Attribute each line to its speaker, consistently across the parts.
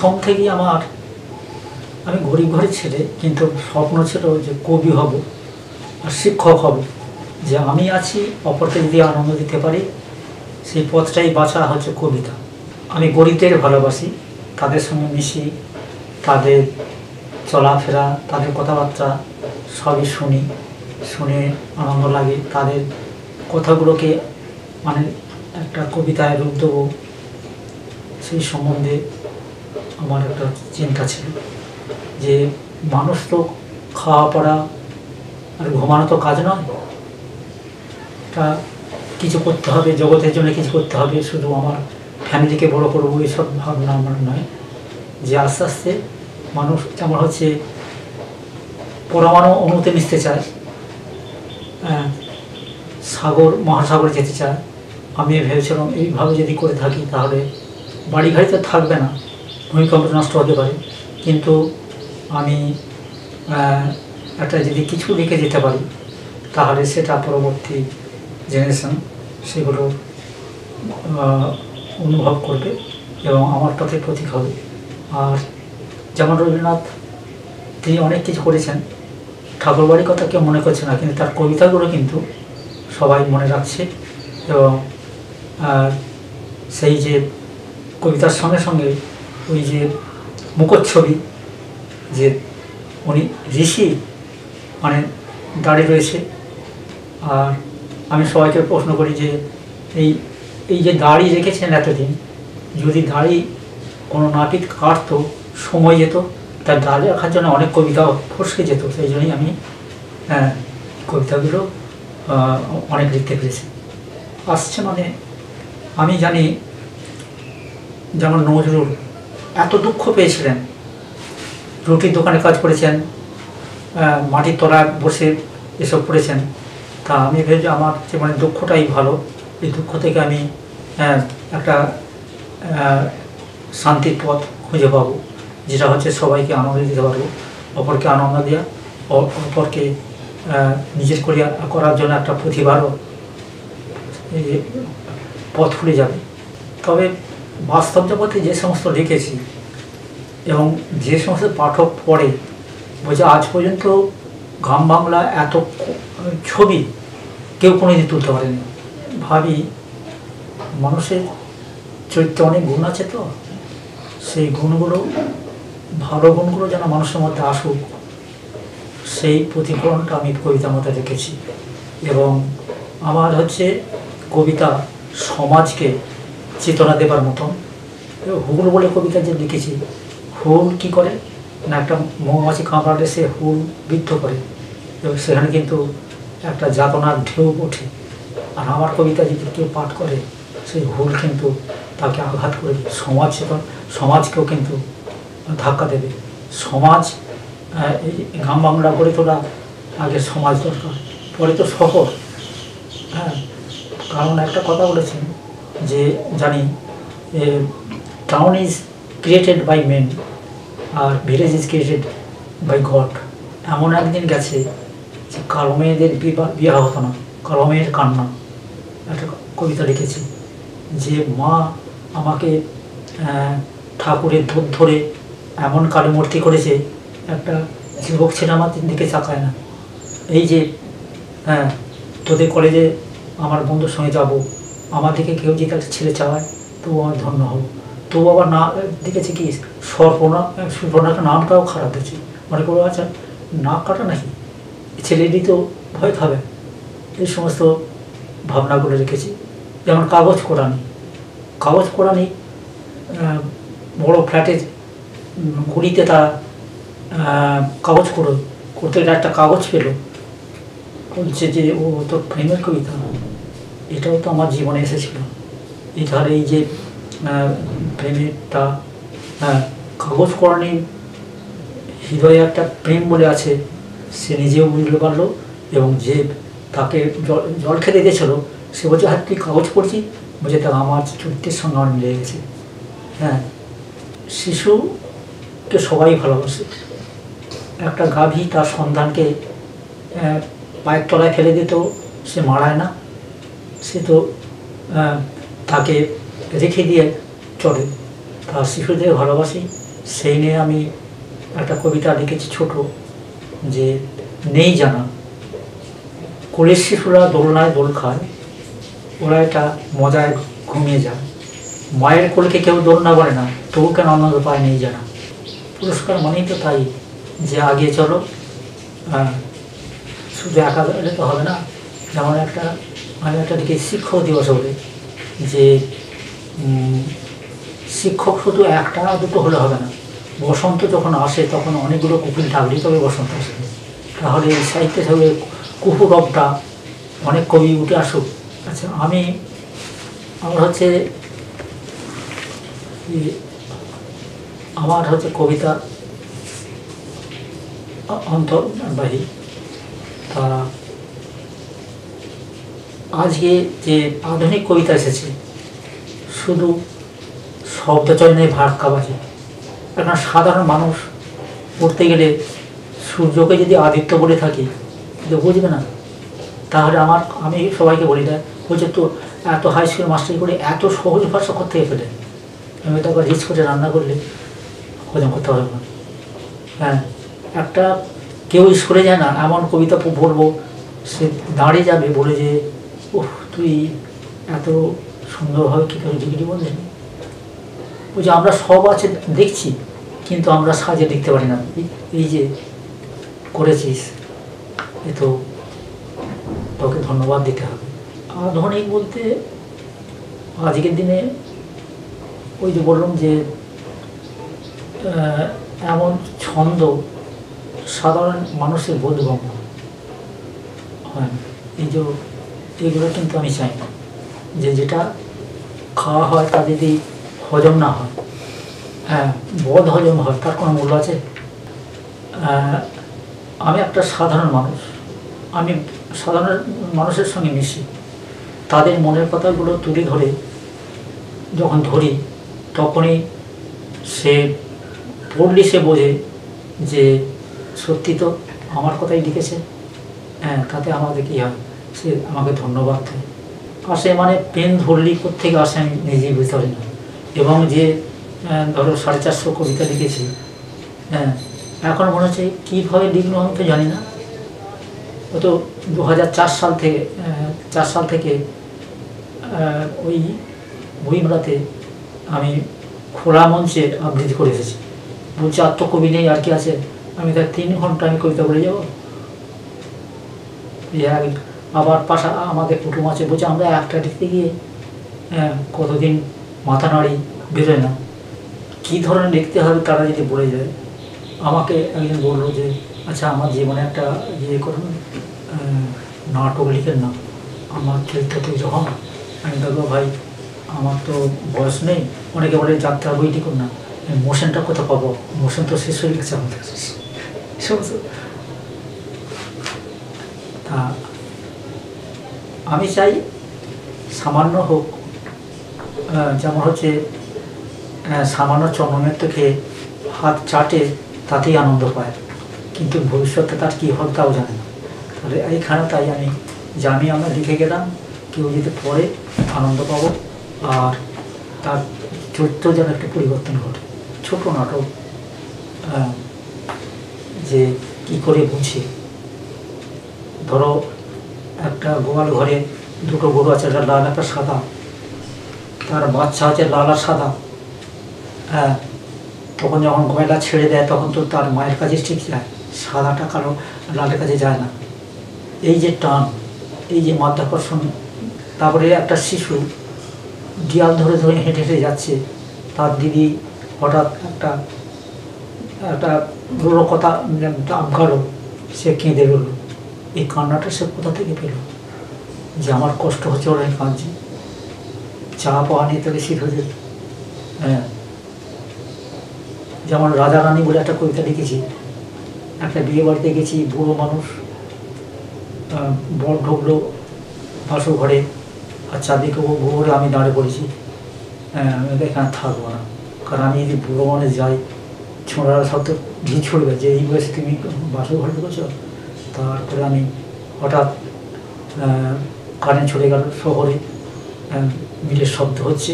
Speaker 1: প্রথম থেকেই আমি গরিব ঘরের ছেলে, কিন্তু স্বপ্ন ছিল যে কবি হব আর শিক্ষক হব, যে আমি আছি অপরকে যদি আনন্দ দিতে পারি সেই পথটাই বাছা হচ্ছে কবিতা। আমি গরিবদের ভালোবাসি, তাদের সঙ্গে মিশি, তাদের চলাফেরা, তাদের কথাবার্তা সবই শুনে আনন্দ লাগে। তাদের কথাগুলোকে মানে একটা কবিতায় রূপ দেবো, সেই সম্বন্ধে আমার একটা চিন্তা ছিল যে মানুষ তো খাওয়া পড়া আর ঘুমানো তো কাজ নয়, তা কিছু করতে হবে, জগতের জন্য কিছু করতে হবে, শুধু আমার ফ্যামিলিকে বড় করবো এইসব ভাবনা আমার নয়। যে আস্তে আস্তে মানুষ যেমন হচ্ছে পরমাণু অণুতে মিশতে চায়, মহাসাগরে যেতে চায়, আমি ভেবেছিলাম এইভাবে যদি করে থাকি তাহলে বাড়ি ঘাড়ি তো থাকবে না, ভূমিকম্প নষ্ট হতে পারে, কিন্তু আমি একটা যদি কিছু রেখে যেতে পারি তাহলে সেটা পরবর্তী জেনারেশন সেগুলো অনুভব করবে এবং আমার পথে প্রতীক হবে। আর যেমন রবীন্দ্রনাথ তিনি অনেক কিছু করেছেন, ঠাকুরবাড়ির কথা কেউ মনে করছে না, কিন্তু তার কবিতাগুলো কিন্তু সবাই মনে রাখছে। এবং সেই যে কবিতার সঙ্গে সঙ্গে ওই যে মুখচ্ছবি, যে উনি ঋষি মানে দাঁড়িয়ে রয়েছে। আর আমি সবাইকে প্রশ্ন করি যে এই যে দাড়ি রেখেছেন এতদিন, যদি দাড়ি কোনো নাপিত কাটতো সময় যেত, তার দাড়ি রাখার জন্য অনেক কবিতা ফসকে যেত। সেই জন্যই আমি কবিতাগুলো অনেক লিখতে পেরেছি। আসছে মানে আমি জানি যেমন নজরুল এত দুঃখ পেয়েছিলেন, রুটির দোকানে কাজ করেছেন, মাটির তলায় বসে এসব করেছেন। তা আমি ভেবেছি আমার জীবনের দুঃখটাই ভালো, এই দুঃখ থেকে আমি একটা শান্তির পথ খুঁজে পাবো, যেটা হচ্ছে সবাইকে আনন্দ দিতে পারবো, অপরকে আনন্দ দেওয়া, অপরকে নিজের করার জন্য একটা প্রতিভারও পথ খুলে যাবে। তবে বাস্তব জগতে যে সমস্ত লিখেছি এবং যে সমস্ত পাঠক পড়ে বলছে আজ পর্যন্ত গ্রাম বাংলা এত ছবি কেউ কোনোদিন তুলতে পারেনি। ভাবি মানুষের চরিত্রে অনেক গুণ আছে, তো সেই গুণগুলো, ভালো গুণগুলো যেন মানুষের মধ্যে আসুক, সেই প্রতিফলনটা আমি কবিতার মধ্যে রেখেছি। এবং আমার হচ্ছে কবিতা সমাজকে চেতনা দেবার মতন। হুল বলে কবিতা যে লিখেছি, হুল কি করে না, একটা মৌমাছি কামড়ালে সে হুল বিদ্ধ করে এবং সেখানে কিন্তু একটা যাতনার ঢেউ ওঠে। আর আমার কবিতা যদি কেউ পাঠ করে সেই হুল কিন্তু তাকে আঘাত করে সমাজকেও কিন্তু ধাক্কা দেবে। সমাজ, এই গ্রাম বাংলা গড়ে তোলা আগে সমাজ দরকার, পরে তো শহর। কারণ একটা কথা বলেছেন যে জানি town is created by men আর village is created by God. এমন একদিন গেছে যে কালো মেয়েদের বিবাহ হতো না, কালো মেয়ের কান্না, একটা কবিতা লিখেছি যে মা আমাকে ঠাকুরের দুধ ধরে এমন কালো মূর্তি করেছে, একটা যুবক ছেলে আমার দিকে চাকায় না। এই যে তোদের কলেজে আমার বন্ধুর সঙ্গে যাব, আমার দিকে কেউ যদি একটা ছেলে চাওয়ায় তো আমার ধন্য হব। তো আবার না দেখেছি কি সুপর্ণাকে নামটাও খারাপ হয়েছে, মনে করবো আচ্ছা নাক কাটা নাকি, ছেলেটি তো ভয় খাবে। এই সমস্ত ভাবনাগুলো রেখেছি। যেমন কাগজ কোড়ানি বড় ফ্ল্যাটের গুলিতে তারা কাগজ করতে একটা কাগজ পেল, বলছে যে ও তো প্রেমের কবিতা। এটাও তো আমার জীবনে এসেছিল। এই ধারে এই যে প্রেমেরটা, কাগজ কোড়ানি হৃদয়ে একটা প্রেম বলে আছে, সে নিজেও বুঝতে পারলো এবং যে তাকে জল খেতে দিয়েছিল সে বলছে হ্যাঁ তুই কাগজ পড়ছি, বলছে তা আমার চরিত্রের সঙ্গে আমার মিলে গেছে। শিশুকে সবাই ভালোবাসে। একটা গাভী তার সন্তানকে পায়ের তলায় ফেলে দিত, সে মারায় না, সে তো তাকে রেখে দিয়ে চলে। তার শিশুদের ভালোবাসি সেই নিয়ে আমি একটা কবিতা লিখেছি ছোট, যে নেই জানা কোলের শিশুরা দোলনায় দোল খায়, ওরা এটা মজায় ঘুমিয়ে যায়, মায়ের কোলকে কেউ দোলনা বলে না, তবু কেন আনন্দ পায় নেই জানা। পুরস্কার মানেই তো তাই, যে আগে চলো, শুধু একা গেলে তো হবে না। যেমন আমি একটা দিকে শিক্ষক দিবস বলে, যে শিক্ষক শুধু একটা দুটো হলে হবে না, বসন্ত যখন আসে তখন অনেকগুলো কুকুর ডাকলেই তবে বসন্ত আসে। তাহলে এই সাহিত্যে থাকবে কুকুরবটা, অনেক কবি উঠে আসুক। আচ্ছা, আমার হচ্ছে কবিতা অন্তর্বাহী। তা আজকে যে আধুনিক কবিতা এসেছে, শুধু শব্দচয়নে ভাটকা বাজে। এখন সাধারণ মানুষ পড়তে গেলে সূর্যকে যদি আদিত্য বলে থাকি, কিন্তু বুঝবে না। তাহলে আমি সবাইকে বলি না, বলছে তো এত হাই স্কুল মাস্টারি করে এত সহজ ভাষা করতে পেলে, আমি তো আবার রিচ করে রান্না করলে হজম করতে পারবো না। হ্যাঁ, কেউ স্কুলে যায় না, এমন কবিতা বলবো, সে দাঁড়িয়ে যাবে বলে যে ওহ তুই এত সুন্দরভাবে কী করে ডিগ্রি বললেন। ওই যে আমরা সব আছে দেখছি, কিন্তু আমরা সাজে লিখতে পারি না। এই যে করেছিস, এ তো তোকে ধন্যবাদ দিতে হবে। আধুনিক বলতে আজকের দিনে ওই যে বললাম যে এমন ছন্দ সাধারণ মানুষের বোধগম্য হয়, এইগুলো কিন্তু আমি চাই না। যেটা খাওয়া হয় তা যদি হজম না হয়, বদ হজম হয়, তার কোনো মূল্য আছে? আমি একটা সাধারণ মানুষ, আমি সাধারণ মানুষের সঙ্গে মিশি, তাদের মনের কথাগুলো তুলে ধরে যখন ধরি, তখনই সে পড়লি সে বোঝে যে সত্যি তো আমার কথাই লিখেছে। তাতে আমাদের কী হয়, সে আমাকে ধন্যবাদ দেয়। আসে মানে পেন ধরলি কোত্থেকে আসে আমি নিজেই বুঝতে পারি না। এবং যে ধরো 450 কবিতা লিখেছি, এখন মনে হচ্ছে কীভাবে লিখলো আমি তো জানি না। ও তো 2004 সাল থেকে ওই বইমেলাতে আমি খোলা মঞ্চে আবৃত্তি করে এসেছি। বলছে আর তো কবি নেই, আর কি আছে? আমি তার 3 ঘন্টা আমি কবিতা বলে যাবো। আবার আমাদের কুটুম আছে, বলছে আমরা একটা লিখতে গিয়ে কতদিন মাথা নাড়ি, বেরোয় না। কী ধরনের লিখতে হবে তারা যদি বলে যায়। আমাকে একজন বললো যে আচ্ছা আমার জীবনে একটা করুন, নাটক লিখেন না, আমার চরিত্র যখন। আমি দেখবো ভাই আমার তো বয়স নেই। অনেকে বলে যাত্রা বই লিখুন না, মোশনটা কোথাও পাবো? মোশন তো শেষ হয়ে গেছে আমাদের। তা আমি চাই সামান্য হোক, যেমন হচ্ছে সামান্য চন্দনের থেকে হাত চাটে তাতেই আনন্দ পায়, কিন্তু ভবিষ্যতে তার কী হবে তাও জানে না। তাহলে এইখানে তাই আমরা লিখে গেলাম, কেউ যদি পড়ে আনন্দ পাবো, আর তার চরিত্র যেন একটা পরিবর্তন ঘটে। ছোট নাটক, যে কি করে বুঝি, ধরো একটা গোয়াল ঘরে 2টো গরু আছে, একটা লাল একটা সাদা, তার বাচ্চা আছে লাল আর সাদা। তখন যখন গয়লা ছেড়ে দেয় তখন তো তার মায়ের কাছে ঠিক যায়, সাদাটা কালো লালের কাছে যায় না। এই যে টান, এই যে মাধ্যাকর্ষণ। তারপরে একটা শিশু ডিয়াল ধরে ধরে হেঁটে হেঁটে যাচ্ছে, তার দিদি হঠাৎ একটা রোলো কথা আমকালো, সে কেঁদে রইল। এই কান্নাটা সে কোথা থেকে পেল? যে আমার কষ্ট হচ্ছে, ওরা কাঁদছে, চা পাওয়া নিয়ে তাকে শীত হয়ে যেত। যেমন রাজা রানী বলে একটা কবিতা লিখেছি। একটা বিয়ে বাড়িতে গেছি, বুড়ো মানুষ, বর ঢুকলো বাসর ঘরে, আর চারদিকে ভোরে আমি দাঁড়িয়ে পড়েছি। আমি এখানে থাকবো না, কারণ আমি যদি বুড়ো মানুষ যাই, ছোঁড়ারা সব তো ঘি ছড়বে যে এই বয়সে তুমি বাসর ঘরে ঢুকেছ। তারপরে আমি হঠাৎ কারেন্ট ছড়ে গেল, শহরে মিলের শব্দ হচ্ছে।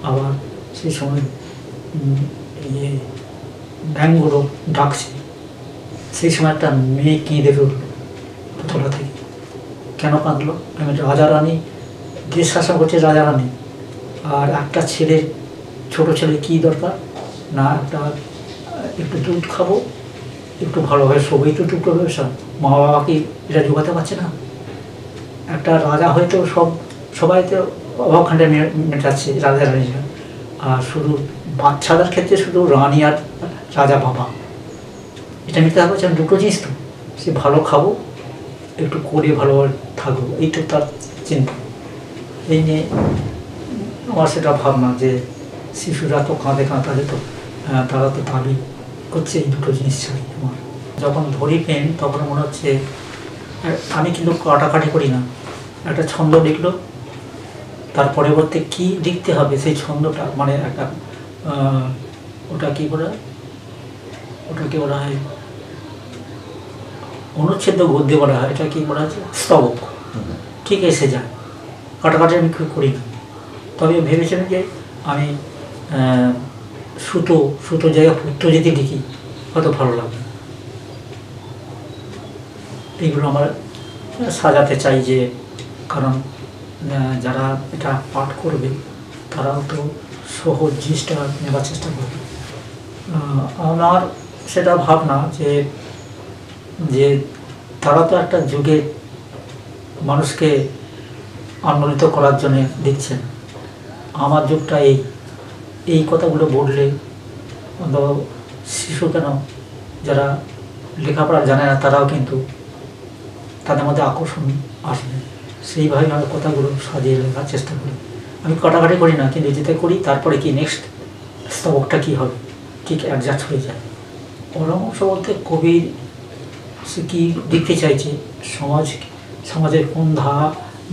Speaker 1: আবার সেই সময় ব্যাঙগুলো ডাকছে, সেই সময় একটা মেয়ে কেঁদে উঠল তোলা থেকে। কেন কাঁদলো? আমি রাজা রানী দেশ শাসন করছে, রাজা রানী, আর একটা ছেলে, ছোট ছেলে কী দরকার না একটা একটু দুধ খাবো, একটু ভালোভাবে সবই তো টুকরো ব্যবসা, মা বাবা কি এটা জোগাতে পারছে না? একটা রাজা হয়তো সবাই তো অভাবখান্ডে মেটাচ্ছে রাজা রানীরা, আর শুধু বাচ্চাদের ক্ষেত্রে শুধু রানী আর রাজা বাবা এটা মেটাতে পারছে না। দুটো জিনিস তো, সে ভালো খাবো, একটু করে ভালোভাবে থাকবো, এই তো তার চিন্তা। এই নিয়ে আমার সেটা ভাবনা যে শিশুরা তো কাঁদে তারা তো দাবি করছে এই দুটো জিনিস চাই আমার। যখন ধরি পেন তখন মনে হচ্ছে, আমি কিন্তু কাটাকাটি করি না, একটা ছন্দ লিখলো, তার পরিবর্তে কি লিখতে হবে সেই ছন্দটা, মানে একটা ওটাকে বলা হয় অনুচ্ছেদ গদ্যে বলা হয়, এটা কি বলা হচ্ছে স্তবক, ঠিক এসে যায়। কাটাকাটি আমি করি না। তবে ভেবেছিলাম যে আমি সুতো জায়গায় পুত্র যদি লিখি হয়তো ভালো লাগবে। এইগুলো আমার সাজাতে চাই, যে কারণ যারা এটা পাঠ করবে তারাও তো সহজ জিনিসটা নেবার চেষ্টা করবে। আমার সেটা ভাবনা যে তারা তো একটা যুগে মানুষকে আন্দোলিত করার জন্য দিচ্ছেন। আমার যুগটা এই কথাগুলো বললে অন্তত শিশু কেন, যারা লেখাপড়া জানে না তারাও কিন্তু তাদের মধ্যে আকর্ষণ আসবে। সেইভাবে আমি কথাগুলো সাজিয়ে লেখার চেষ্টা করি। আমি কাটাকাটি করি না, কিন্তু যেটা করি তারপরে কি নেক্সট স্তবকটা কী হবে ঠিক অ্যাডজাস্ট হয়ে যায়। পরামর্শ বলতে কবির সে কী লিখতে চাইছে, সমাজের কোন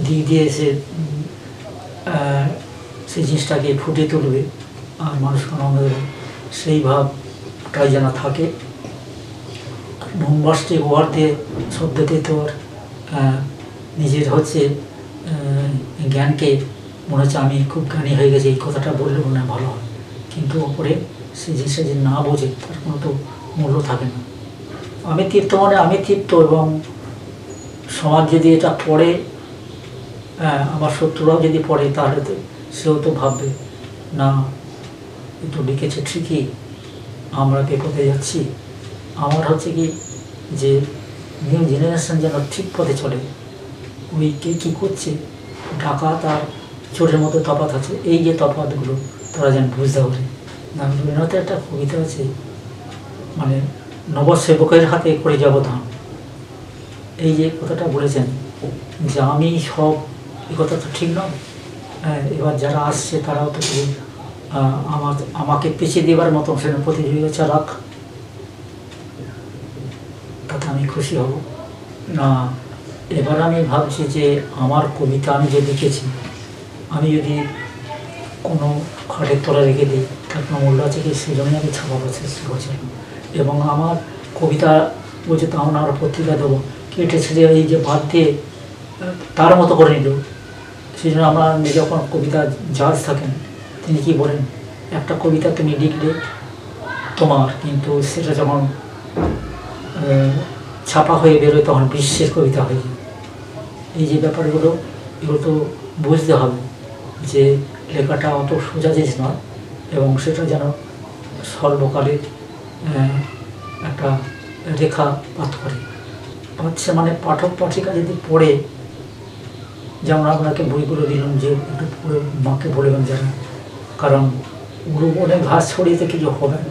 Speaker 1: দিক দিয়ে সেই জিনিসটাকে ফুটিয়ে তুলবে আর মানুষকে আনন্দ দেবে, সেই ভাবটাই যেন থাকে। বোমবাস্টিক ওয়ার্ড দিয়ে শব্দতে তোর নিজের হচ্ছে জ্ঞানকে মনে হচ্ছে আমি খুব জ্ঞানী হয়ে গেছি, এই কথাটা বললে মনে হয় ভালো হয়, কিন্তু ওপরে সেই জিনিসটা যে না বোঝে তার কোনো তো মূল্য থাকে না। আমি তৃপ্ত মানে আমি তৃপ্ত, এবং সমাজ যদি এটা পড়ে, আমার শত্রুরাও যদি পড়ে, তাহলে তো সেও তো ভাববে না একটু লিখেছে ঠিকই, আমরা বিপদে যাচ্ছি। আমার হচ্ছে কি যে নিউ জেনারেশন যেন ঠিক পথে চলে। ওই কে কী করছে, ডাকাত আর চোরের মতো তফাৎ আছে, এই যে তফাৎগুলো তারা যেন বুঝতে পারে। রবীন্দ্রনাথের একটা কবিতা আছে, মানে নবসেবকের হাতে করে যাব ধান, এই যে কথাটা বলেছেন যে আমি সব, এই কথা তো ঠিক নয়। এবার যারা আসছে তারাও তো আমাকে পিছিয়ে দেবার মতো সেটা প্রতিযোগিতা চালাক, তাতে আমি খুশি হব না। এবার আমি ভাবছি যে আমার কবিতা আমি যে লিখেছি, আমি যদি কোনো খাটের তলা রেখে দিই তার কোনো মূল্য আছে কি, সেই জন্যই আমি ছাপাবার চেষ্টা করছিলাম। এবং আমার কবিতা বলছে তো আমরা পত্রিকা দেবো, কেটে ছেড়ে এই যে বাদ দিয়ে তার মতো করে নিল। সেই জন্য আমরা যখন কবিতা জাজ থাকেন তিনি কি বলেন, একটা কবিতা তুমি লিখলে তোমার, কিন্তু সেটা যখন ছাপা হয়ে বেরোয় তখন বিশ্বের কবিতা হয়ে যায়। এই যে ব্যাপারগুলো, এগুলো তো বুঝতে হবে যে লেখাটা অত সোজা জিনিস নয়, এবং সেটা যেন সর্বকালের একটা রেখাপাত করে পাচ্ছে, মানে পাঠক পাঠিকা যদি পড়ে, যেমন আপনাকে বইগুলো দিলাম যে একটু পড়ে মাকে বলবেন যারা, কারণ ওগুলো অনেক ঘাস ছড়িয়েতে কিছু হবে না,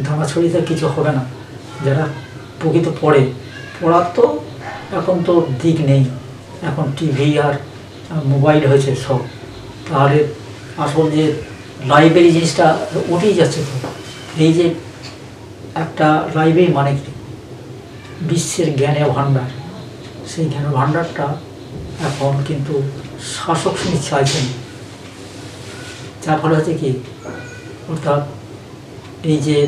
Speaker 1: দানা ছড়িয়েতে কিছু হবে না। যারা প্রকৃত পড়ার তো এখন তো দিক নেই, এখন টিভি আর মোবাইল হয়েছে সব, তাহলে আসল যে লাইব্রেরি জিনিসটা উঠেই যাচ্ছে। তো এই যে একটা লাইব্রেরি মানে কি, বিশ্বের জ্ঞানের ভাণ্ডার, সেই জ্ঞানের ভাণ্ডারটা এখন কিন্তু শাসক শ্রেণী চাইছেন, যার ফলে হচ্ছে কি, অর্থাৎ এই যে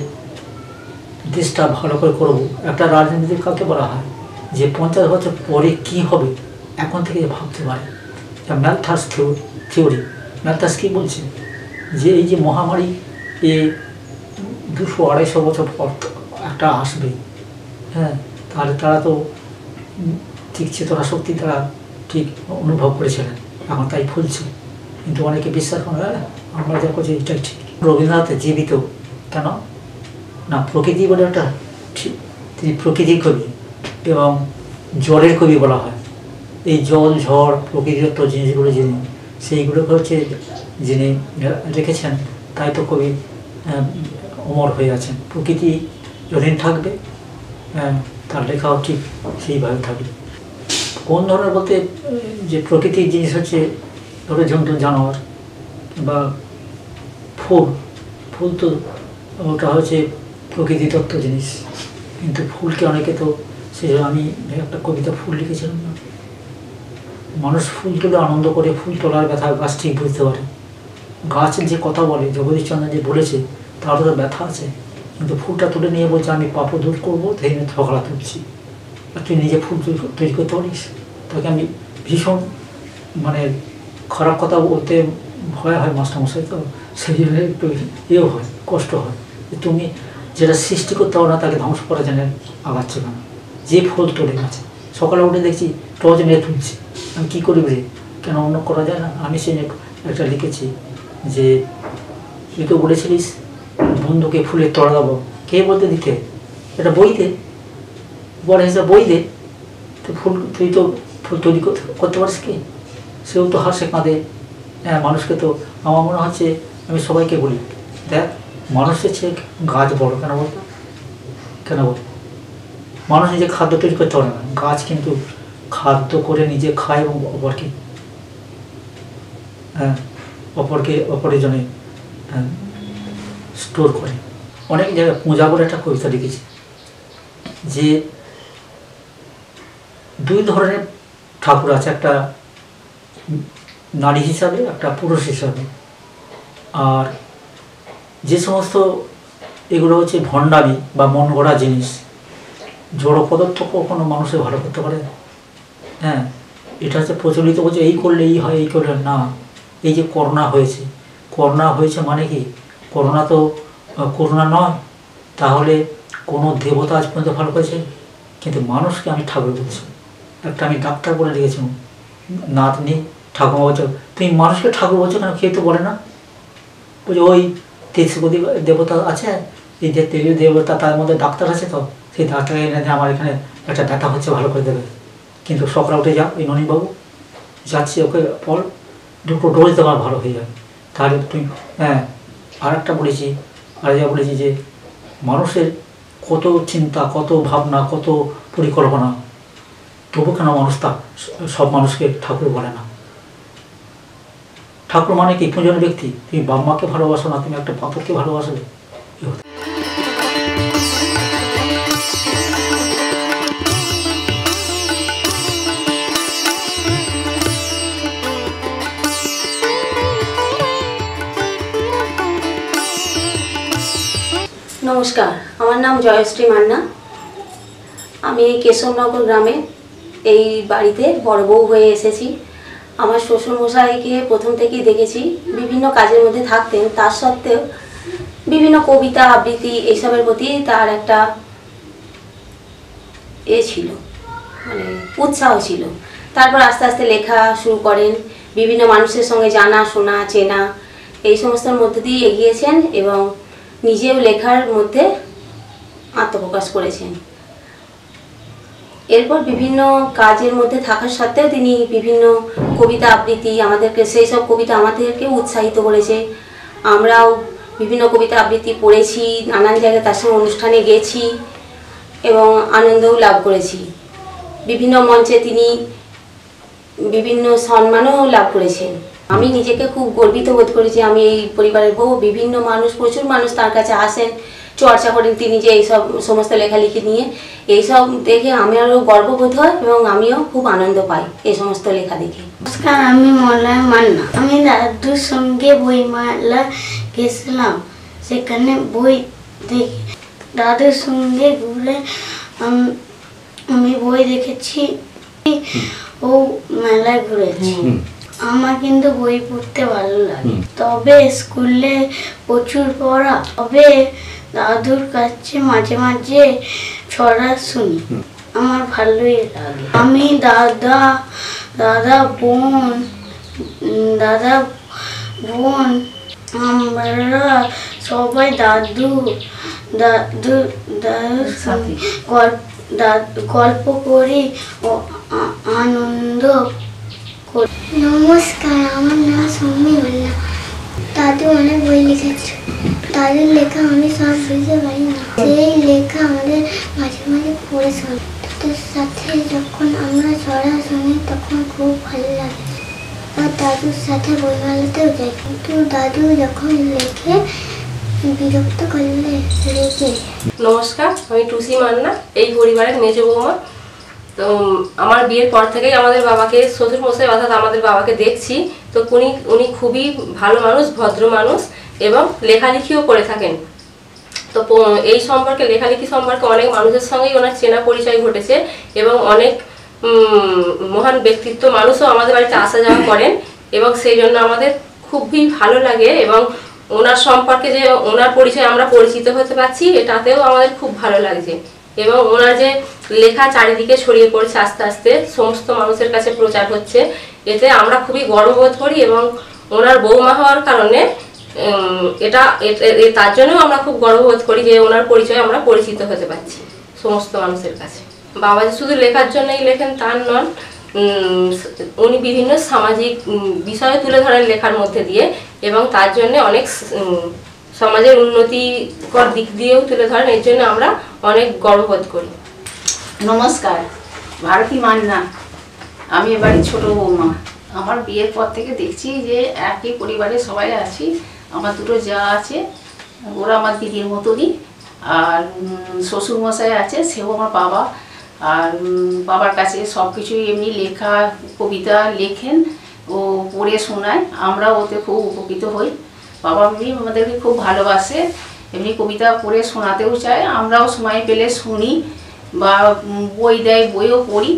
Speaker 1: দেশটা ভালো করে করবো, একটা রাজনীতি কাকে বলা হয় যে 50 বছর পরে কি হবে এখন থেকে ভাবতে পারে। ম্যালথাস থিওরি, ম্যালথাস কী বলছে যে এই যে মহামারী এ 200-250 বছর পর একটা আসবেই। হ্যাঁ, তাহলে তারা তো ঠিক চেতনা শক্তি তারা ঠিক অনুভব করেছিলেন, এখন তাই ফুলছে। কিন্তু অনেকে বিশ্বাস করে আমরা যা করছি এটাই ঠিক। রবীন্দ্রনাথ জীবিত কেন না, প্রকৃতি বলে একটা ঠিক, তিনি প্রকৃতির কবি এবং জলের কবি বলা হয়। এই জল, ঝড়, প্রকৃতিদত্ত জিনিসগুলো যিনি, সেইগুলোকে হচ্ছে যিনি রেখেছেন, তাই তো কবি অমর হয়ে আছেন। প্রকৃতি যতদিন থাকবে তার লেখাও ঠিক সেইভাবে থাকবে। কোন ধরনের বলতে যে প্রকৃতির জিনিস হচ্ছে ধরো জন্তু, জানোয়ার বা ফুল। ফুল তো ওটা হচ্ছে প্রকৃতিদত্ত জিনিস, কিন্তু ফুলকে অনেকে তো সে, আমি একটা কবিতা ফুল লিখেছিলাম না, মানুষ ফুল তুলে আনন্দ করে, ফুল তোলার ব্যথা গাছ ঠিক বুঝতে পারে। গাছ যে কথা বলে, জগদীশচন্দ্র যে বলেছে, তার তো ব্যথা আছে, কিন্তু ফুলটা তুলে নিয়ে বলছে আমি পাপ দূর করবো, তাই আমি ঝগড়া তুলছি। আর তুই নিজে ফুল তৈরি করতে পারিস? তাকে আমি ভীষণ মানে খারাপ কথা বলতে ভয় হয় মাস্টারমশাই, তো সেই জন্য একটু ইয়েও হয়, কষ্ট হয়। তুমি যেটা সৃষ্টি করতে পারো না তাকে ধ্বংস করা জানে আগাচ্ছে কেন? যে ফুল তোলে গেছে, সকালে উঠে দেখছি টর্চ মেরে তুলছি, আমি কী করি রে, কেন অন্য করা যায় না? আমি সে একটা লিখেছি যে তুই তো বলেছিলিস বন্ধুকে ফুলের তড়া দেবো, কে বলতে দিতে? এটা বইতে বড় হিসাবে বই দে, তো ফুল তুই তো ফুল তৈরি করতে পারিস কি? সেও তো হাসে কাঁদে। হ্যাঁ, মানুষকে তো আমার মনে হচ্ছে, আমি সবাইকে বলি, দেখ মানুষের চেয়ে গাছ বড়। কেন বলতো? কেন বল? মানুষ নিজে খাদ্য তৈরি করতে পারে না, গাছ কিন্তু খাদ্য করে নিজে খায় এবং অপরকে অপরের জন্য স্টোর করে। অনেক জায়গায় পূজা বলে একটা কবিতা লিখেছি যে দুই ধরনের ঠাকুর আছে, একটা নারী হিসাবে, একটা পুরুষ হিসাবে। আর যে সমস্ত এগুলো হচ্ছে ভণ্ডামি বা মন গড়া জিনিস, জড় পদার্থ কখনো মানুষের ভালো করতে পারে? হ্যাঁ, এটা হচ্ছে প্রচলিত, বলছে এই করলে এই হয়, এই করলে না। এই যে করোনা হয়েছে মানে কি? করোনা তো করোনা নয়, তাহলে কোনো দেবতা আজ পর্যন্ত ভালো করেছে? কিন্তু মানুষকে আমি ঠাকুর বলছি। একটা আমি ডাক্তার বলে লিখেছিলাম, নাতনি ঠাকুমা বলছো, তুমি মানুষকে ঠাকুর বলছো কেন? কেউ তো বলে না। বলছে ওই 33 দেবতা আছে, এই যে 33 দেবতা, তার মধ্যে ডাক্তার আছে, তো সেই ডাক্তারকে এনে আমার এখানে একটা ব্যথা হচ্ছে, ভালো করে দেবে। কিন্তু সকালে উঠে যা, ওই ননীবাবু যাচ্ছি, ওকে পর দুটো ডোজ দেওয়ার ভালো হয়ে যাবে। তাহলে তুমি আর একটা বলেছি, যে মানুষের কত চিন্তা, কত ভাবনা, কত পরিকল্পনা, তবু কেন মানুষ তা সব মানুষকে ঠাকুর বলে না? ঠাকুর মানে কি? পূজন ব্যক্তি। তুমি বাপ মাকে ভালোবাসো না, তুমি একটা পাথরকে ভালোবাসবে?
Speaker 2: নমস্কার, আমার নাম জয়শ্রী মান্না। আমি কেশবনগর গ্রামে এই বাড়িতে বড় বউ হয়ে এসেছি। আমার শ্বশুরমশাইকে প্রথম থেকেই দেখেছি বিভিন্ন কাজের মধ্যে থাকতেন, তার সত্ত্বেও বিভিন্ন কবিতা আবৃত্তি এইসবের প্রতি তার একটা ছিল, মানে উৎসাহ ছিল। তারপর আস্তে আস্তে লেখা শুরু করেন, বিভিন্ন মানুষের সঙ্গে জানা শোনা চেনা এই সমস্তর মধ্যে দিয়ে এগিয়েছেন এবং নিজেও লেখার মধ্যে আত্মপ্রকাশ করেছেন। এরপর বিভিন্ন কাজের মধ্যে থাকার সত্ত্বেও তিনি বিভিন্ন কবিতা আবৃত্তি আমাদেরকে, সেই সব কবিতা আমাদেরকে উৎসাহিত করেছে। আমরাও বিভিন্ন কবিতা আবৃত্তি পড়েছি, নানান জায়গায় তার সঙ্গে অনুষ্ঠানে গেছি এবং আনন্দও লাভ করেছি। বিভিন্ন মঞ্চে তিনি বিভিন্ন সম্মানও লাভ করেছেন। আমি নিজেকে খুব গর্বিত বোধ করেছি, আমি এই পরিবারের বউ। বিভিন্ন মানুষ, প্রচুর মানুষ তার কাছে আসেন, চর্চা করেন তিনি যে এইসব সমস্ত লেখালেখি নিয়ে। এইসব দেখে আমারও গর্ববোধ হয় এবং আমিও খুব আনন্দ পাই এই সমস্ত লেখা দেখে।
Speaker 3: নমস্কার, আমি মলয় মান্না। আমি দাদুর সঙ্গে বইমেলা গেছিলাম, সেখানে বই দেখে দাদুর সঙ্গে ঘুরে আমি বই দেখেছি ও মেলায় ঘুরেছি। আমার কিন্তু বই পড়তে ভালো লাগে, তবে স্কুলে প্রচুর পড়া, তবে দাদুর কাছে মাঝে মাঝে ছড়া শুনি, আমার ভালোই লাগে। আমি দাদা বোন আমরা সবাই দাদুর সঙ্গে গল্প করি ও আনন্দ করি।
Speaker 4: নমস্কার, আমার নাম সৌমি মোল্লা। দাদু অনেক বই লিখেছে, দাদুর লেখা আমি সব বুঝতে পারি না, সেই লেখা আমাদের মাঝে মাঝে পড়ে শোনাই। দাদুর সাথে যখন আমরা ছড়া শুনি তখন খুব ভালো লাগে। আর দাদুর সাথে বইমেলাতেও যাই, কিন্তু দাদু যখন লেখে বিরক্ত করলে রেগে।
Speaker 5: নমস্কার, আমি টুসি মান্না, এই পরিবারের মেজো বৌমা। তো আমার বিয়ের পর থেকেই আমাদের বাবাকে, শ্বশুরমশাই অর্থাৎ আমাদের বাবাকে দেখছি। তো উনি খুবই ভালো মানুষ, ভদ্র মানুষ এবং লেখালেখিও করে থাকেন। তো এই সম্পর্কে, লেখালেখি সম্পর্কে অনেক মানুষের সঙ্গেই ওনার চেনা পরিচয় ঘটেছে এবং অনেক মহান ব্যক্তিত্ব মানুষও আমাদের বাড়িতে আসা যাওয়া করেন এবং সেই জন্য আমাদের খুবই ভালো লাগে এবং ওনার সম্পর্কে যে ওনার পরিচয় আমরা পরিচিত হতে পারছি, এটাতেও আমাদের খুব ভালো লাগছে। এবং ওনার যে লেখা চারিদিকে ছড়িয়ে পড়ছে, আস্তে আস্তে সমস্ত মানুষের কাছে প্রচার হচ্ছে, এতে আমরা খুবই গর্ববোধ করি এবং ওনার বৌমা হওয়ার কারণে তার জন্যও আমরা খুব গর্ববোধ করি যে ওনার পরিচয় আমরা পরিচিত হতে পারছি সমস্ত মানুষের কাছে। বাবা যে শুধু লেখার জন্যই লেখেন তা নন, উনি বিভিন্ন সামাজিক বিষয় তুলে ধরেন লেখার মধ্যে দিয়ে এবং তার জন্য অনেক সমাজের উন্নতিকর দিক দিয়েও তুলে ধরেন, এর জন্য আমরা অনেক গর্ববোধ করি।
Speaker 6: নমস্কার, ভারতী মান্না, আমি এবারে ছোট বৌমা। আমার বিয়ের পর থেকে দেখছি যে একই পরিবারে সবাই আছি। আমার দুটো যা আছে, ওরা আমার দিদির মতনই, আর শ্বশুরমশাই আছে, সেও আমার বাবা। আর বাবার কাছে সব কিছুই এমনি লেখা কবিতা লেখেন, ও পড়ে শোনায়, আমরা ওতে খুব উপকৃত হই। বাবা এমনি আমাদেরকে খুব ভালোবাসে, এমনি কবিতা পড়ে শোনাতেও চায়, আমরাও সময় পেলে শুনি বা বই দেয়, বইও পড়ি।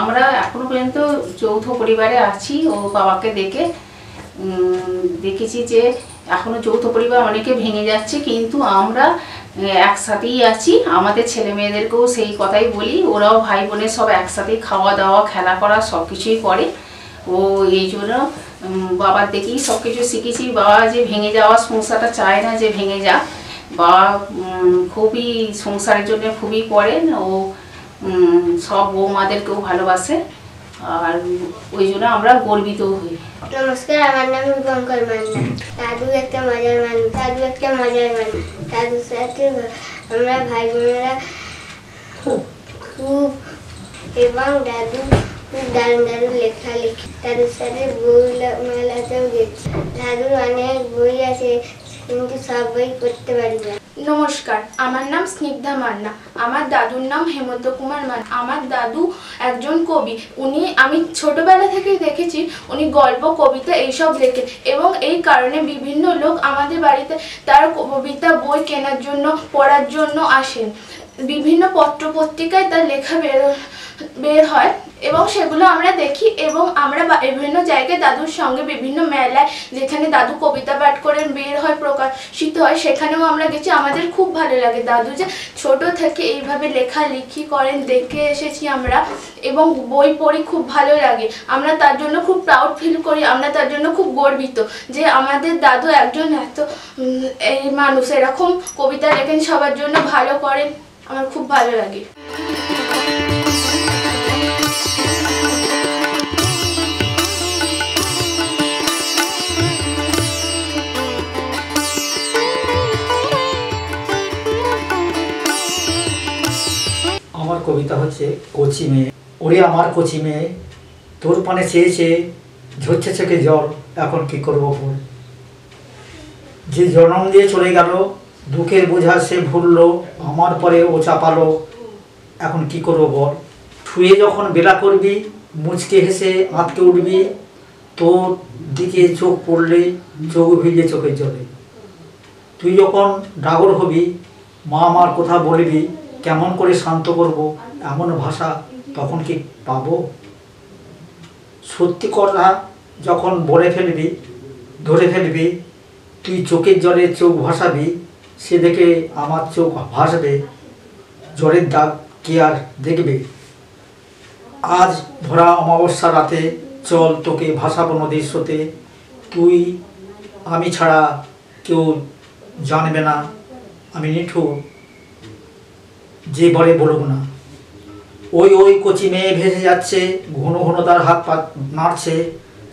Speaker 6: আমরা এখনো পর্যন্ত যৌথ পরিবারে আছি। ও বাবাকে দেখেছি যে এখনো যৌথ পরিবার অনেকে ভেঙে যাচ্ছে, কিন্তু আমরা একসাথেই আছি। আমাদের ছেলে মেয়েদেরকেও সেই কথাই বলি, ওরাও ভাই বোনের সব একসাথেই খাওয়া দাওয়া, খেলা করা সব কিছুই করে। ও এই জন্য বাবার দেখেই সব কিছু শিখেছি। বাবা যে ভেঙে যাওয়া সংসারটা চায় না যে ভেঙে যাক, বাবা খুবই সংসারের জন্য খুবই করেন। ও সব বৌমাদেরকেও ভালোবাসে, আর ওই জন্য আমরা গর্বিত হই।
Speaker 4: নমস্কার, আমার নাম রূপঙ্কর মান্না। দাদু একটা মজার মানুষ, দাদুর সাথে আমরা ভাই বোনেরা খুব, এবং দাদু খুব দারুণ লেখালেখি। দাদুর সাথে বই মেলাতেও গেছি। দাদুর অনেক বই আছে, কিন্তু সব বই পড়তে পারি না।
Speaker 7: নমস্কার, আমার নাম স্নিগ্ধা মান্না। আমার দাদুর নাম হেমন্ত কুমার মান্না। আমার দাদু একজন কবি। আমি ছোটবেলা থেকেই দেখেছি উনি গল্প, কবিতা এইসব লেখেন এবং এই কারণে বিভিন্ন লোক আমাদের বাড়িতে তার কবিতা বই কেনার জন্য, পড়ার জন্য আসেন। বিভিন্ন পত্র পত্রিকায় তার লেখা বের হয় এবং সেগুলো আমরা দেখি এবং আমরা বিভিন্ন জায়গায় দাদুর সঙ্গে বিভিন্ন মেলায়, যেখানে দাদু কবিতা পাঠ করে বের হয়, প্রকাশিত হয়, সেখানেও আমরা গেছি। আমাদের খুব ভালো লাগে দাদু যে ছোট থেকে এইভাবে লেখালেখি করেন, দেখে এসেছি আমরা এবং বই পড়ি, খুব ভালো লাগে। আমরা তার জন্য খুব প্রাউড ফিল করি, আমরা তার জন্য খুব গর্বিত যে আমাদের দাদু একজন এত এই মানুষ, এরকম কবিতা লেখেন, সবার জন্য ভালো করেন, আমার খুব ভালো লাগে।
Speaker 1: আমার কবিতা হচ্ছে কচি মেয়ে। ওরে আমার কচি মেয়ে, তোর পানে চেয়েছে ঝরছে চোখে জল, এখন কি করবো বল। যে জনম দিয়ে চলে গেল, দুঃখের বোঝা সে ভুললো, আমার পরে ও চাপালো, এখন কি করবো বল। শুয়ে যখন বেলা করবি, মুচকে হেসে আঁতকে উঠবি, তোর দিকে চোখ পড়লে চোখ ভিজে চোখের জলে। তুই যখন ডাগর হবি, মা আমার কথা বলবি, কেমন করে শান্ত করব এমন ভাষা তখন কি পাবো। সত্যি কথা যখন বলে ফেলবি, ধরে ফেলবি, তুই চোখের জলে চোখ ভাসাবি, সে দেখে আমার চোখ ভাসবে, জ্বরের দাগ কে আর দেখবে। আজ ভরা অমাবস্যা রাতে চল তোকে ভাসাবো নদীর স্রোতে, তুই আমি ছাড়া কেউ জানবে না আমি নিঠুর, যে বলে বলুক না। ওই ওই কচি মেয়ে ভেসে যাচ্ছে, ঘন ঘন তার হাত পা নাড়ছে,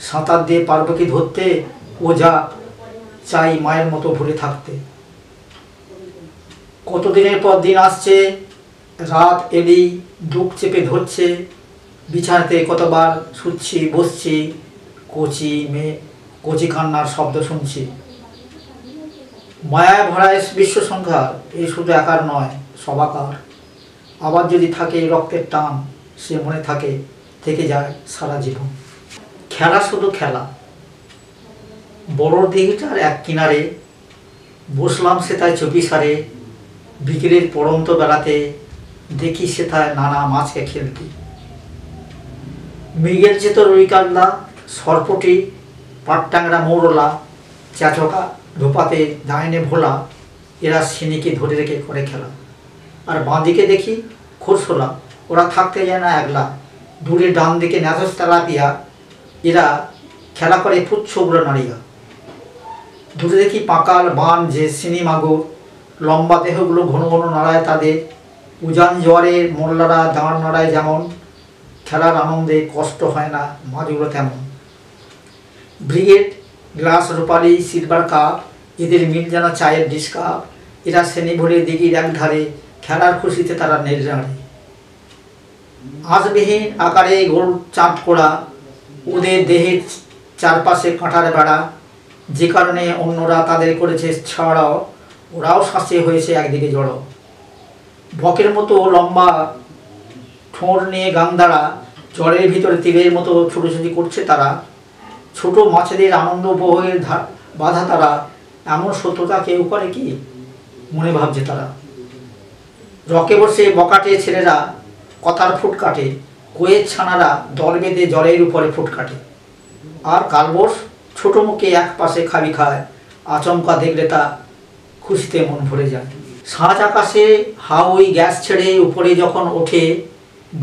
Speaker 1: সাঁতার দিয়ে পারবে কি ধরতে, ও যা চাই মায়ের মতো ভরে থাকতে। কতদিনের পর দিন আসছে, রাত এলেই বুক চেপে ধরছে, বিছানাতে কতবার শুচ্ছি বসছি, কচি মেয়ে কচি কান্নার শব্দ শুনছি। মায়ায় ভরা বিশ্ব সংখ্যার এই শুধু একার নয়, সবাকার। আবার যদি থাকে রক্তের টান, সে মনে থাকে থেকে যায় সারা জীবন। খেলা শুধু খেলা। বড় দিঘিটার এক কিনারে বসলাম সেথায় চুপি সারে, বিকেলের পড়ন্ত বেলাতে দেখি সেথায় নানা মাছকে খেলতে। মৃগেল চেত রুই কাতলা, সরপটি, পাট্টাংরা, মৌরলা, চেঁচকা, ধোপাতে, ডাইনে ভোলা, এরা সিনিকে ধরে রেখে করে খেলা। আর বাঁদিকে দেখি খোরশোলা, ওরা থাকতে যায় না একলা। দূরে ডান দিকে ন্যাথস তেলাপিয়া, এরা খেলা করে পুচ্ছ উগ্র নাড়িয়া। দূরে দেখি পাকাল, বান, যে সিনি মাগুর, লম্বা দেহগুলো ঘন ঘন নাড়ায় তাদের। উজান জোয়ারের মোল্লারা দাঁড় নাড়ায় যেমন, খেলার আনন্দে কষ্ট হয় না মাছগুলো তেমন। ব্রিগেড, গ্লাস, রূপালি, সিলভার কাপ, এদের মিল যেন চায়ের ডিশ কাপ। এরা শ্রেণী ভরে দিঘির এক ধারে, খেলার খুশিতে তারা নেড়ে নাড়ে। আঁশবিহীন আকারে গোল চাঁদ করা, ওদের দেহের চারপাশে কাঁটার বেড়া, যে কারণে অন্যরা তাদের করেছে ছাড়াও, ওরাও শাঁসে হয়েছে একদিকে জড়ো। বকের মতো লম্বা ঠোঁট নিয়ে গাংদাড়া, জলের ভিতরে তীরের মতো ছুটোছুটি করছে তারা। ছোট মাছেদের আনন্দ উপভোগের বাধা তারা, এমন সত্যতা কেউ করে কি মনে ভাবছে তারা। রকে বসে বকাটে ছেলেরা কথার ফুট কাটে, কোয়ের ছানারা দল বেঁধে জলের উপরে ফুট কাটে। আর কালবোস ছোট মুখে এক পাশে খাবি খায়, আচমকা দেখলে তা খুশিতে মন ভরে যায়। সাঁঝ আকাশে হাওই গ্যাস ছেড়ে উপরে যখন ওঠে,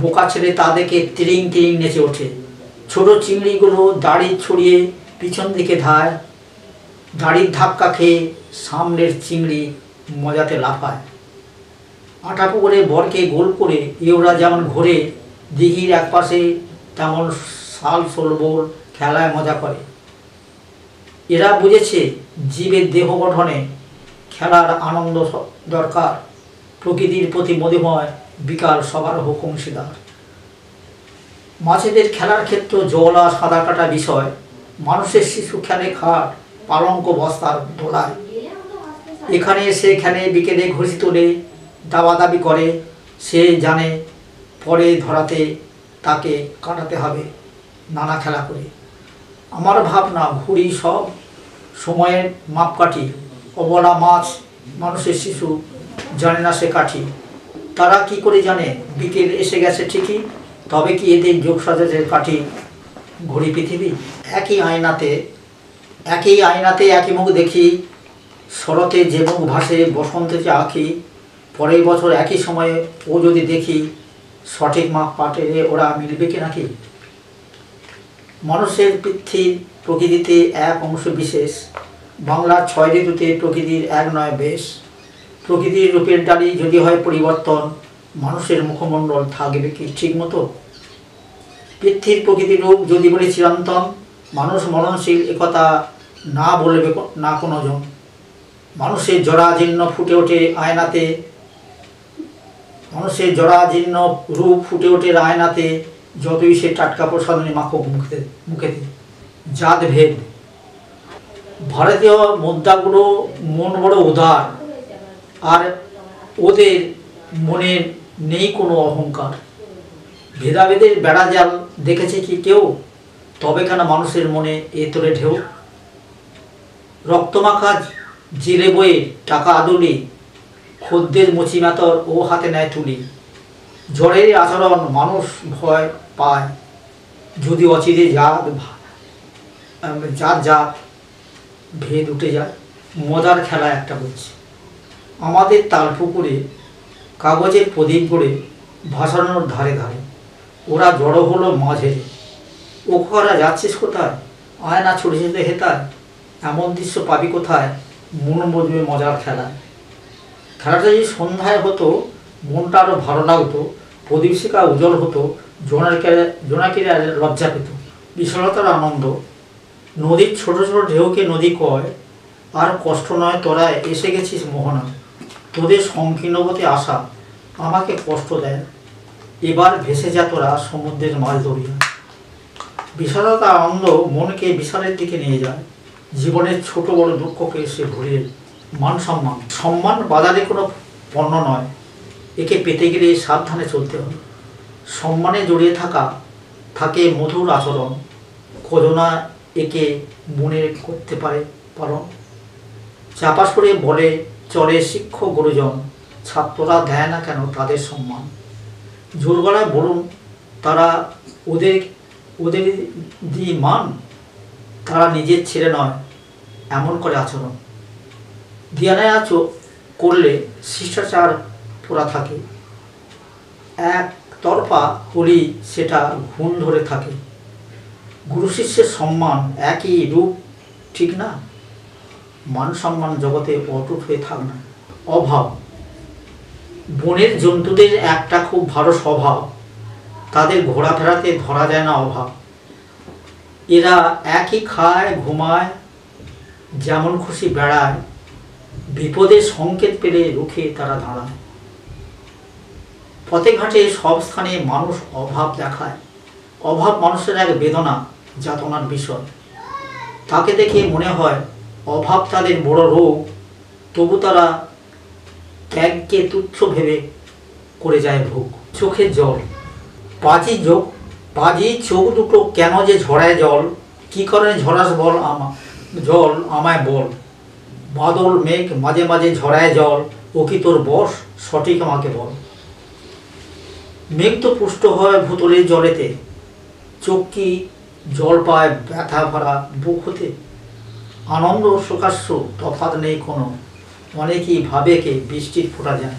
Speaker 1: বোকা ছেলে তা দেখে তিরিং তিরিং নেচে ওঠে। ছোট চিংড়িগুলো দাড়ি ছড়িয়ে পিছন দিকে ধায়, দাড়ির ধাক্কা খেয়ে সামনের চিংড়ি মজাতে লাফায়। আটা পুকুরে বরকে গোল করে ইউরা যেমন ঘোরে, দিঘির এক পাশে তেমন শাল শোলবোল খেলায় মজা করে। এরা বুঝেছে জীবের দেহ গঠনে খেলার আনন্দ দরকার, প্রকৃতির প্রতি মধুময় বিকাল সবার হোক অংশীদার। মাছেদের খেলার ক্ষেত্র জল আর সাদা কাটা বিষয়, মানুষের শিশু খেলে খাট, পালঙ্ক বস্তার দোলায়। এখানে সেখানে বিকেলে ঘুষি তোলে, দাবাদাবি করে, সে জানে পরে ধরাতে তাকে কাটাতে হবে নানা খেলা করে। আমার ভাবনা ঘুড়ি সব সময়ের মাপকাঠি, অবলা মাছ মানুষের শিশু জানে না সে কাঠি। তারা কি করে জানে বিকেল এসে গেছে ঠিকই, তবে কি এদের যোগ সাজাতে কাঠি ঘড়ি পৃথিবী। একই আয়নাতে একই মুখ দেখি, শরতে যে মুখ ভাসে বসন্তে যে আঁকি, পরের বছর একই সময়ে ও যদি দেখি, সঠিক মাপ পাটে ওরা মিলবে কি নাকি। মানুষের পৃথিবীর প্রকৃতিতে এক অংশ বিশেষ, বাংলার 6 ঋতুতে প্রকৃতির এক নয় বেশ। প্রকৃতির রূপের ডালি যদি হয় পরিবর্তন, মানুষের মুখমণ্ডল থাকবে কি ঠিক মতো। পৃথিবীর প্রকৃতির রূপ যদি বলি চিরন্তন, মানুষ মরণশীল একথা না বলবে না কোনো জন। মানুষের জরাজীর্ণ ফুটে ওঠে আয়নাতে, মানুষের জরাজীর্ণ রূপ ফুটে ওঠে আয়নাতে, যতই সে টাটকা প্রসাধনী মাখুক মুখেতে। জাত ভেদ। ভারতীয় মুদ্রাগুলো মন বড় উদার, আর ওদের মনে নেই কোনো অহংকার। ভেদাভেদের বেড়াজাল দেখেছে কি কেউ, তবে কেন মানুষের মনে এ তোলে ঢেউ। রক্তমাখা জেলে বয়ে টাকা আদুলি, খদ্দের মুচি মাতর ও হাতে নেয় তুলি। জ্বরের আচরণ মানুষ ভয় পায়, যদি অচিরে জাত জাত ভেদ উঠে যায়। মজার খেলা একটা বলছি, আমাদের তাল পুকুরে কাগজের প্রদীপ গড়ে ভাসানোর ধারে ধারে ওরা জড়ো হলো মাঝেরে। ওখারা যাচ্ছিস কোথায়, আয় না ছুটে যেতে হেতায়, এমন দৃশ্য পাবি কোথায়, মন বজবে মজার খেলায়। খেলাটা যদি সন্ধ্যায় হতো মনটা আরও ভালো লাগতো, প্রদীপ শিখা উজ্জ্বল হতো, জোনাকিরা লজ্জা পেত। বিশালতার আনন্দ। নদীর ছোট ছোট ঢেউকে নদী কয়, আর কষ্ট নয় তোরা এসে গেছিস মোহনা। তোদের সংকীর্ণবতী আশা আমাকে কষ্ট দেয়, এবার ভেসে যা তোরা সমুদ্রের মাছ ধরিয়া। বিশালতা আনন্দ মনকে বিশালের দিকে নিয়ে যায়। জীবনের ছোট বড় দুঃখকে এসে ভরিয়ে। মান সম্মান। সম্মান বাজারে কোনো পণ্য নয়, একে পেতে গেলে সাবধানে চলতে হবে। সম্মানে জড়িয়ে থাকে মধুর আচরণ, কজনা একে মনে করতে পারে পালন। চাপা সরে বলে চলে শিক্ষক গুরুজন, ছাত্ররা দেয় না কেন তাদের সম্মান। জোর গলায় বলুন তারা ওদের দিয়ে মান, তারা নিজের ছেলে নয় এমন করে আচরণ। দিয়ানায় করলে শিষ্টাচার পোড়া থাকে, একতরফা হলি সেটা ঘুণ ধরে থাকে। গুরু শিষ্যের সম্মান একই রূপ ঠিক না, মান সম্মান জগতে অটুট হয়ে থাক না। অভাব। বনের জন্তুদের একটা খুব ভালো স্বভাব, তাদের ঘোরাফেরাতে ধরা যায় না অভাব। এরা একই খায় ঘুমায়, যেমন খুশি বেড়ায়, বিপদের সংকেত পেলে রুখে তারা দাঁড়ায়। পথে ঘাটে সব স্থানে মানুষ অভাব দেখায়, অভাব মানুষের এক বেদনা যাতনার বিষয়। তাকে দেখে মনে হয় অভাব তাদের বড় রোগ, তবু তারা ত্যাগকে তুচ্ছ ভেবে করে যায় ভোগ। চোখের জল। পাজি চোখ দুটো কেন যে ঝরায় জল, কি কারণে ঝরাস বল জল আমায় বল। বাদল মেঘ মাঝে মাঝে ঝরায় জল, ও কি তোর বশ সঠিক আমাকে বল। মেঘ তো পুষ্ট হয় ভূতলের জলেতে, চোখ কি জল পায় ব্যথা ভরা বুক হতে। আনন্দ শোকাশ্রু তফাৎ নেই কোনো, অনেকেই ভাবে কে বৃষ্টির ফোঁটা যায়।